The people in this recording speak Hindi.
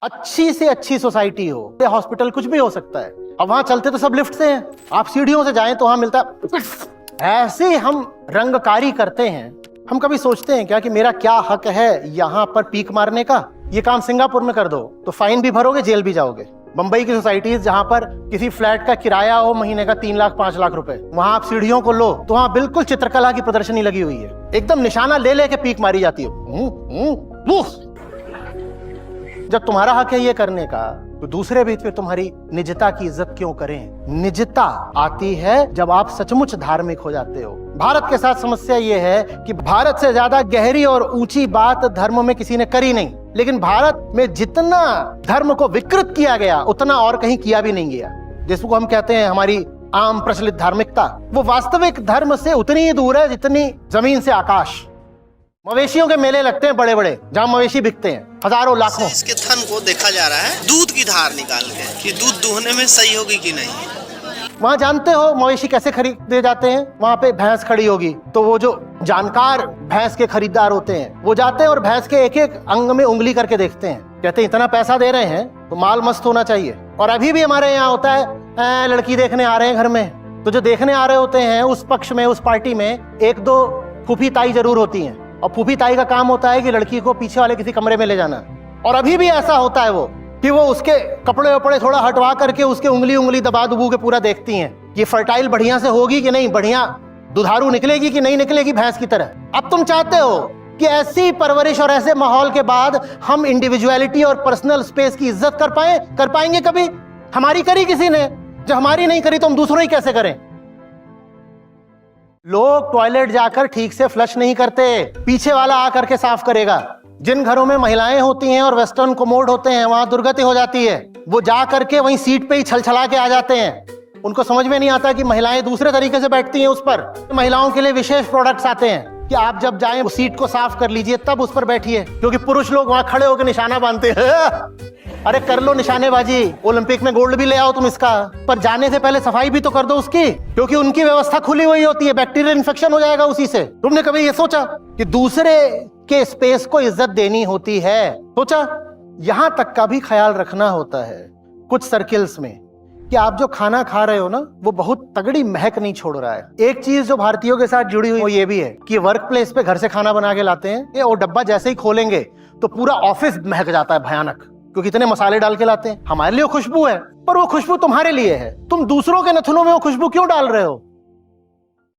अच्छी से अच्छी सोसाइटी हो, हॉस्पिटल, कुछ भी हो सकता है। अब वहां चलते तो सब लिफ्ट से हैं, आप सीढ़ियों से जाएं तो वहां मिलता है। ऐसे हम रंगकारी करते हैं। हम कभी सोचते हैं क्या कि मेरा क्या हक है यहाँ पर पीक मारने का? ये काम सिंगापुर में कर दो तो फाइन भी भरोगे, जेल भी जाओगे। मुंबई की सोसाइटीज जहां पर किसी फ्लैट का किराया हो महीने का 3 लाख 5 लाख रुपए, वहां आप सीढ़ियों को लो तो वहां बिल्कुल चित्रकला की प्रदर्शनी लगी हुई है, एकदम निशाना ले लेके पीक मारी जाती है। जब तुम्हारा हक है ये करने का तो दूसरे भी फिर तुम्हारी निजता की इज्जत क्यों करें? निजता आती है जब आप सचमुच धार्मिक हो जाते हो। भारत के साथ समस्या ये है कि भारत से ज्यादा गहरी और ऊंची बात धर्म में किसी ने करी नहीं, लेकिन भारत में जितना धर्म को विकृत किया गया उतना और कहीं किया भी नहीं गया। जिसको हम कहते हैं हमारी आम प्रचलित धार्मिकता, वो वास्तविक धर्म से उतनी ही दूर है जितनी जमीन से आकाश। मवेशियों के मेले लगते हैं बड़े बड़े, जहाँ मवेशी बिकते हैं हजारों लाखों। इसके थन को देखा जा रहा है दूध की धार निकाल के कि दूध दूहने में सही होगी कि नहीं। वहाँ जानते हो मवेशी कैसे खरीदे जाते हैं? वहाँ पे भैंस खड़ी होगी तो वो जो जानकार भैंस के खरीदार होते हैं वो जाते हैं और भैंस के एक एक अंग में उंगली करके देखते हैं, कहते हैं इतना पैसा दे रहे हैं तो माल मस्त होना चाहिए। और अभी भी हमारे यहाँ होता है लड़की देखने आ रहे हैं घर में, तो जो देखने आ रहे होते हैं उस पक्ष में, उस पार्टी में 1-2 फूफी ताई जरूर होती हैं, और फूफी ताई का काम होता है कि लड़की को पीछे वाले किसी कमरे में ले जाना। और अभी भी ऐसा होता है वो कि वो उसके कपड़े वपड़े थोड़ा हटवा करके उसके उंगली दबा दुबू के पूरा देखती हैं कि फर्टाइल बढ़िया से होगी कि नहीं, बढ़िया दुधारू निकलेगी कि नहीं निकलेगी भैंस की तरह। अब तुम चाहते हो कि ऐसी परवरिश और ऐसे माहौल के बाद हम इंडिविजुअलिटी और पर्सनल स्पेस की इज्जत कर पाएंगे कभी? हमारी करी किसी ने? जब हमारी नहीं करी तो हम दूसरों ही कैसे करें? लोग टॉयलेट जाकर ठीक से फ्लश नहीं करते, पीछे वाला आकर के साफ करेगा। जिन घरों में महिलाएं होती हैं और वेस्टर्न कोमोड होते हैं वहां दुर्गति हो जाती है, वो जा करके वहीं सीट पे ही छलछला के आ जाते हैं। उनको समझ में नहीं आता कि महिलाएं दूसरे तरीके से बैठती हैं उस पर। महिलाओं के लिए विशेष प्रोडक्ट्स आते हैं कि आप जब जाएं वो सीट को साफ कर लीजिए तब उस पर बैठिए, क्योंकि पुरुष लोग वहां खड़े होकर निशाना बांधते हैं। अरे कर लो निशानेबाजी, ओलंपिक में गोल्ड भी ले आओ तुम इसका, पर जाने से पहले सफाई भी तो कर दो उसकी, क्योंकि उनकी व्यवस्था खुली हुई होती है, बैक्टीरियल इन्फेक्शन हो जाएगा उसी से। तुमने कभी ये सोचा कि दूसरे के स्पेस को इज्जत देनी होती है? सोचा? यहां तक का भी ख्याल रखना होता है कुछ सर्किल्स में कि आप जो खाना खा रहे हो ना वो बहुत तगड़ी महक नहीं छोड़ रहा है। एक चीज जो भारतीयों के साथ जुड़ी हुई वो ये भी है कि वर्क प्लेस पे घर से खाना बना के लाते हैं और डब्बा जैसे ही खोलेंगे तो पूरा ऑफिस महक जाता है भयानक, क्योंकि इतने मसाले डाल के लाते हैं। हमारे लिए खुशबू है पर वो खुशबू तुम्हारे लिए है, तुम दूसरों के नथुनों में वो खुशबू क्यों डाल रहे हो?